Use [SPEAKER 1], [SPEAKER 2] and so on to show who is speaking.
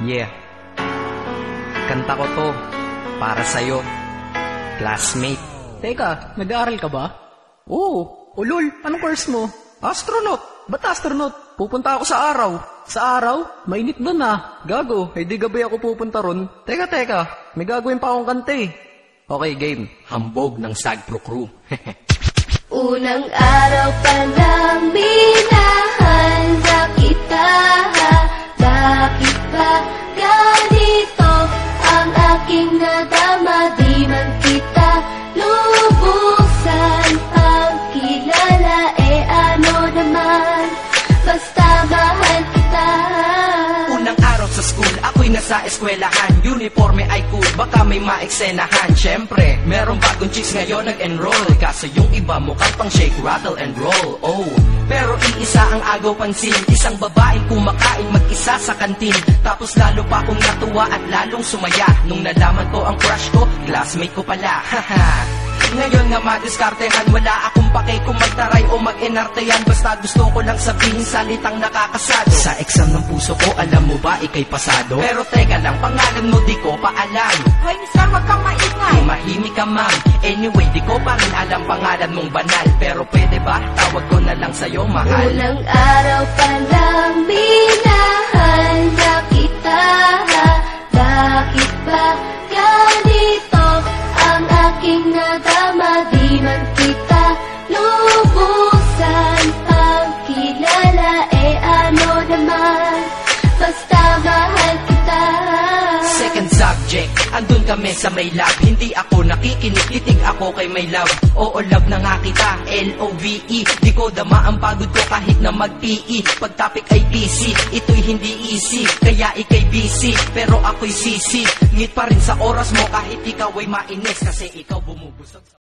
[SPEAKER 1] Yeah. Kanta ko to para sa'yo, classmate.
[SPEAKER 2] Teka, nag-aaral ka ba? Oo. Ulol, anong course mo? Astronaut. Ba't astronaut? Pupunta ako sa araw. Sa araw? Mainit doon ah. Gago, di gabi ako pupunta ron. Teka, may gagawin pa akong kanta eh. Okay, game.
[SPEAKER 1] Hambog ng Sagpro Crew.
[SPEAKER 3] Unang araw pa lang minahanda kita. Bakit ba ganito ang aking nadama? Di man kita lubusan ang kilala. Ano naman, basta mahal kita.
[SPEAKER 1] Unang araw sa school, ako'y nasa eskwelahan. Uniforme ay cool, baka may maeksenahan. Syempre, merong bagong chicks ngayon nag-enroll. Kaso yung iba mukhang pang shake, rattle and roll. Oh, pero iisa ang agaw pansin. Isang babaeng kumakain mag-isa sa kantin. Tapos lalo pa akong natuwa at lalong sumaya nung nalaman ko ang crush ko, classmate ko pala. Haha. Ngayon nga madiskartehan, wala akong pake kung magtaray o mag-enartehan. Basta gusto ko lang sabihin salitang nakakasado. Sa exam ng puso ko, alam mo ba ikay pasado? Pero teka lang, pangalan mo di ko pa alam.
[SPEAKER 4] Hoy, Mister, wag kang maingay.
[SPEAKER 1] Tumahimik ka, ma'am. Anyway, di ko pa rin alam pangalan mong banal. Pero pwede ba, tawag ko na lang sa'yo, mahal.
[SPEAKER 3] Unang araw pa lang minahanda kita. Bakit ba ganito ang aking nadama? Di man kita lubusan ang kilala. Ano naman, basta mahal kita.
[SPEAKER 1] Second subject, andun kami sa may lab. Hindi ako nakikinig, titig ako kay may love. Oo, love na nga kita, L-O-V-E. Di ko dama ang pagod ko kahit na mag-PE. Pag topic ay busy, ito'y hindi easy. Kaya ikay busy, pero ako'y sisi. Ngit pa rin sa oras mo kahit ikaw ay mainis. Kasi ikaw bumubusog sa